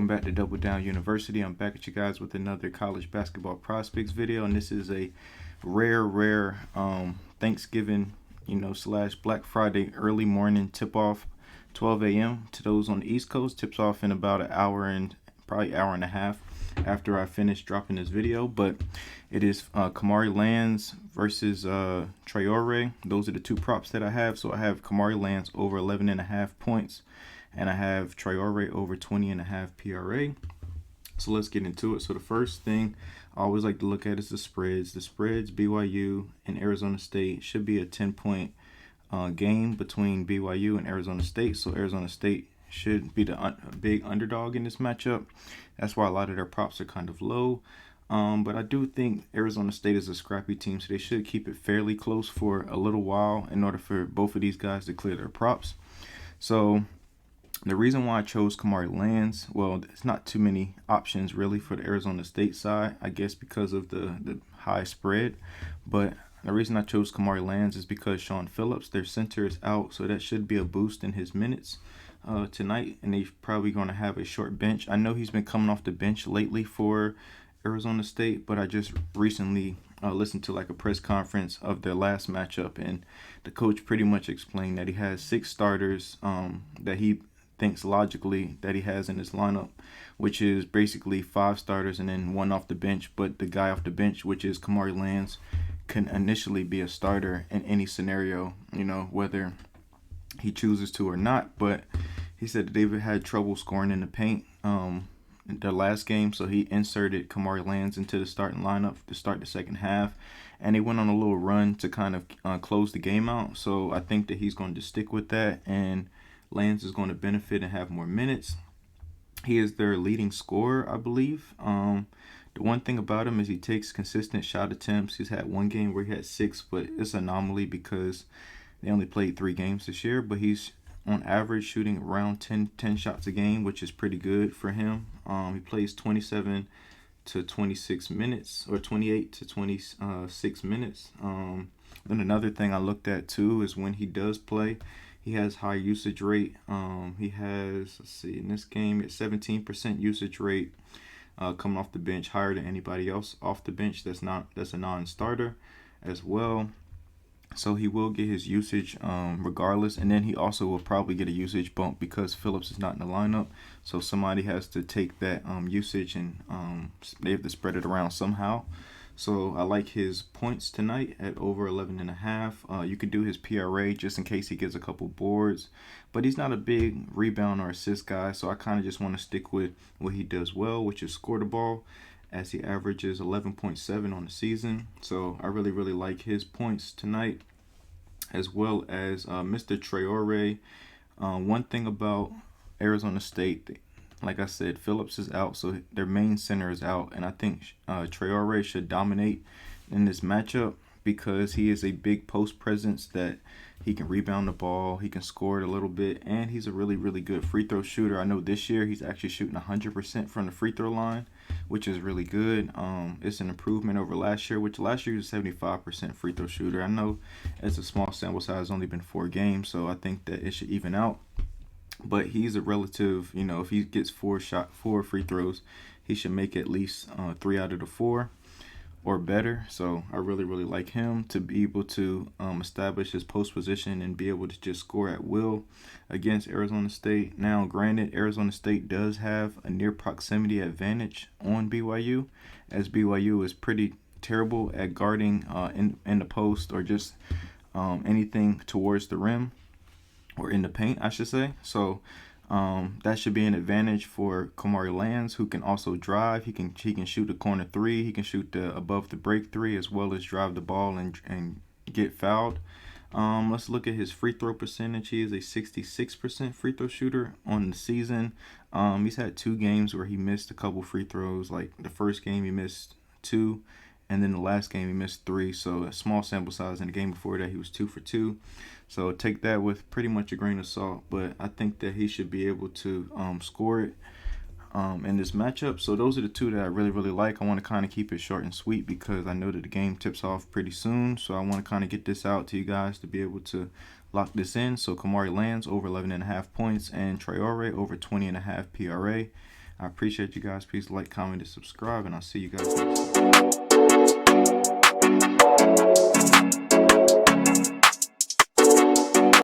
welcome back to Double Down University. I'm back at you guys with another college basketball prospects video, and this is a rare Thanksgiving, slash Black Friday early morning tip-off, 12 a.m. to those on the East Coast. Tips off in about an hour and probably hour and a half after I finish dropping this video, but it is Kamari Lands versus Traore. Those are the two props that I have. So I have Kamari Lands over 11.5 points, and I have Traore over 20.5 PRA. So let's get into it. So the first thing I always like to look at is the spreads. The spreads, BYU and Arizona State, should be a 10-point game between BYU and Arizona State. So Arizona State should be the big underdog in this matchup. That's why a lot of their props are kind of low. But I do think Arizona State is a scrappy team, so they should keep it fairly close for a little while in order for both of these guys to clear their props. So the reason why I chose Kamari Lands, well, it's not too many options really for the Arizona State side, I guess because of the high spread. But the reason I chose Kamari Lands is because Sean Phillips, their center, is out, so that should be a boost in his minutes tonight, and they're probably going to have a short bench. I know he's been coming off the bench lately for Arizona State, but I just recently listened to like a press conference of their last matchup, and the coach pretty much explained that he has 6 starters that he thinks logically that he has in his lineup, which is basically 5 starters and then 1 off the bench. But the guy off the bench, which is Kamari Lands, can initially be a starter in any scenario, whether he chooses to or not. But he said that David had trouble scoring in the paint in their last game, so he inserted Kamari Lands into the starting lineup to start the second half, and he went on a little run to kind of close the game out. So I think that he's going to stick with that, and Lands is going to benefit and have more minutes. He is their leading scorer, I believe. The one thing about him is he takes consistent shot attempts. He's had one game where he had 6, but it's an anomaly because they only played 3 games this year. But he's on average shooting around 10 shots a game, which is pretty good for him. He plays 27 to 26 minutes, or 28 to 26 minutes. Then another thing I looked at too is when he does play, he has high usage rate. He has, in this game, it's 17% usage rate coming off the bench, higher than anybody else off the bench that's a non-starter as well. So he will get his usage regardless, and then he also will probably get a usage bump because Phillips is not in the lineup. So somebody has to take that usage, and they have to spread it around somehow. So I like his points tonight at over 11.5. You could do his PRA just in case he gets a couple boards, but he's not a big rebound or assist guy, so I kind of just want to stick with what he does well, which is score the ball, as he averages 11.7 on the season. So I really like his points tonight, as well as Mr. Traore. One thing about Arizona State, like I said, Phillips is out, so their main center is out, and I think Traore should dominate in this matchup because he is a big post presence that he can rebound the ball, he can score it a little bit, and he's a really good free throw shooter. I know this year he's actually shooting 100% from the free throw line, which is really good. It's an improvement over last year, which last year was a 75% free throw shooter. I know it's a small sample size, only been 4 games, so I think that it should even out. But he's a relative, if he gets 4 free throws, he should make at least 3 out of the 4 or better. So I really like him to be able to establish his post position and be able to just score at will against Arizona State. Now, granted, Arizona State does have a near proximity advantage on BYU, as BYU is pretty terrible at guarding in the post or just anything towards the rim, or in the paint, I should say. So that should be an advantage for Kamari Lands, who can also drive. He can shoot the corner 3. He can shoot the above the break 3, as well as drive the ball and get fouled. Let's look at his free throw percentage. He is a 66% free throw shooter on the season. He's had 2 games where he missed a couple free throws. Like the first game he missed 2, and then the last game he missed 3. So a small sample size. In the game before that he was 2 for 2. So take that with pretty much a grain of salt. But I think that he should be able to score it in this matchup. So those are the 2 that I really like. I want to kind of keep it short and sweet because I know that the game tips off pretty soon. So I want to kind of get this out to you guys to be able to lock this in. So Kamari Lands over 11.5 points and Traore over 20.5 PRA. I appreciate you guys. Please like, comment, and subscribe, and I'll see you guys next time.